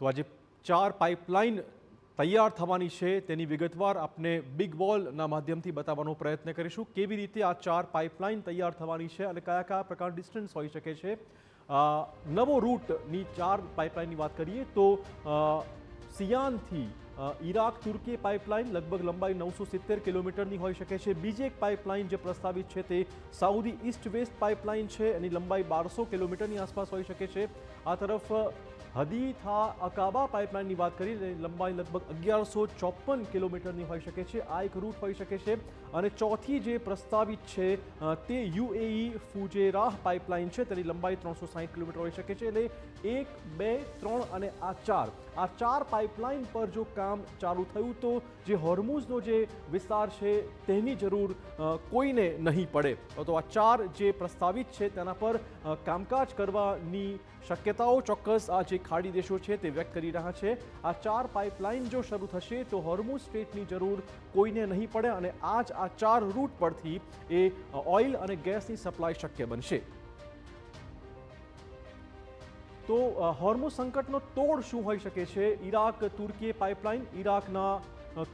તો આજે 4 પાઇપલાઇન તૈયાર થવાની છે તેની વિગતવાર આપને બિગ વોલના માધ્યમથી બતાવવાનો પ્રયત્ન કરીશું કેવી રીતે આ 4 પાઇપલાઇન તૈયાર થવાની છે અને કયા કયા પ્રકાર ડિસ્ટન્સ હોઈ શકે છે। નવો રૂટની 4 પાઇપલાઇનની વાત કરીએ તો સિયાનથી ઈરાક તુર્કી પાઇપલાઇન લગભગ લંબાઈ 970 કિલોમીટરની હોઈ શકે છે। બીજી એક પાઇપલાઇન જે પ્રસ્તાવિત છે તે સાઉદી ઈસ્ટ વેસ્ટ પાઇપલાઇન છે, એની લંબાઈ 1200 કિલોમીટરની આસપાસ હોઈ શકે છે। આ તરફ હદીથા અકાબા પાઇપલાઇનની વાત કરીએ લંબાઈ લગભગ 1154 કિલોમીટરની હોઈ શકે છે। આ એક રૂટ હોઈ શકે છે અને ચોથી જે પ્રસ્તાવિત છે તે યુએઈ ફુજેરાહ પાઇપલાઇન છે, તેની લંબાઈ 360 કિલોમીટર હોઈ શકે છે। એટલે 1, 2, 3 અને આ 4 પાઇપલાઇન પર જો કામ ચાલુ થયું તો જે હોર્મુઝનો જે વિસ્તાર છે તેની જરૂર કોઈને નહીં પડે। તો આ 4 જે પ્રસ્તાવિત છે તેના પર કામકાજ કરવાની શક્યતાઓ ચોક્કસ આ જે ખાડી દેશો છે તે વ્યક્ત કરી રહ્યા છે। આ 4 પાઇપલાઇન જો શરૂ થશે તો હોર્મુઝ સ્ટ્રેટની જરૂર કોઈને નહીં પડે અને આ 4 રૂટ પરથી એ ઓઇલ અને ગેસની સપ્લાય શક્ય બનશે। તો હોર્મુઝ સંકટનો તોડ શું હોઈ શકે છે? ઈરાક તુર્કી પાઇપલાઇન, ઈરાકના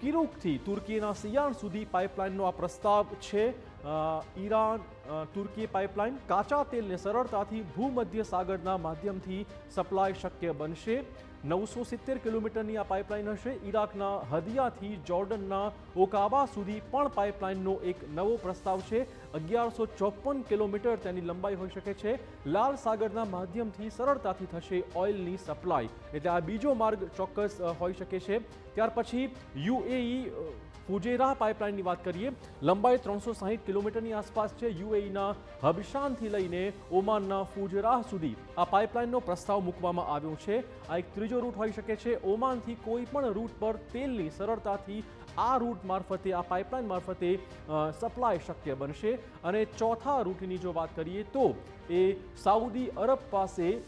કિરુકથી તુર્કીના સિયાન સુધી પાઇપલાઇનનો આ પ્રસ્તાવ છે। ઈરાન તુર્કી પાઇપલાઇન કાચા તેલને સરળતાથી ભૂમધ્ય સાગરના માધ્યમથી સપ્લાય શક્ય બનશે। 970 કિલોમીટરની આ પાઇપલાઇન હશે। ઈરાકના હદિયાથી જોર્ડનના ઓકાબા સુધી પણ પાઇપલાઇનનો એક નવો પ્રસ્તાવ છે। 1154 કિલોમીટર તેની લંબાઈ હોઈ શકે છે। લાલ સાગરના માધ્યમથી સરળતાથી થશે ઓઇલની સપ્લાય, એટલે આ બીજો માર્ગ ચોક્કસ હોઈ શકે છે। ત્યાર પછી યુએઈ ફુજેરાહ પાઇપલાઇનની વાત કરીએ, લંબાઈ 360 કિલોમીટરની આસપાસ છે। યુએઈના હબશાનથી લઈને ઓમાનના ફુજેરાહ સુધી આ પાઇપલાઇનનો પ્રસ્તાવ મૂકવામાં આવ્યો છે। આ એક ત્રીજો રૂટ હોઈ શકે છે। ઓમાનથી કોઈ પણ રૂટ પર તેલની સરળતાથી આ રૂટ મારફતે, આ પાઇપલાઇન મારફતે સપ્લાય શક્ય બનશે। અને ચોથા રૂટની જો વાત કરીએ તો એ સાઉદી અરબ પાસે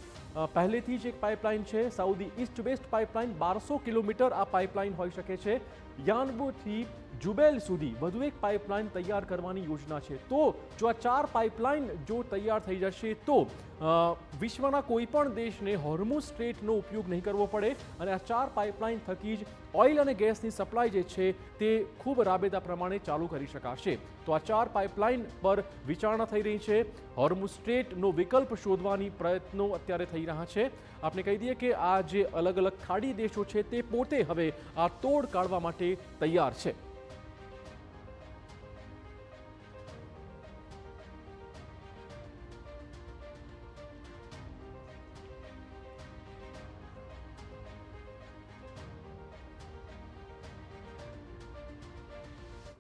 પહેલેથી જ એક પાઇપલાઇન છે, Saudi east west pipeline 1200 kilometre આ પાઇપલાઇન હોઈ શકે છે। યાનબુથી જુબેલ સુધી વધુ એક પાઇપલાઇન તૈયાર કરવાની યોજના છે। તો જો આ 4 પાઇપલાઇન જો તૈયાર થઈ જશે તો વિશ્વના કોઈ પણ દેશને હોર્મુઝ સ્ટ્રેટનો ઉપયોગ નહીં કરવો પડે અને આ 4 પાઇપલાઇન થકી જ ઓઇલ અને ગેસની સપ્લાય જે છે તે ખૂબ રાબેતા પ્રમાણે ચાલુ કરી શકાશે। તો આ 4 પાઇપલાઇન પર વિચારણા થઈ રહી છે। હોર્મુઝ સ્ટ્રેટનો વિકલ્પ શોધવાની પ્રયત્નો અત્યારે થઈ રહ્યા છે। આપણે કહી દઈએ કે આ જે અલગ અલગ ખાડી દેશો છે તે પોતે હવે આ તોડ કાઢવા માટે તૈયાર છે।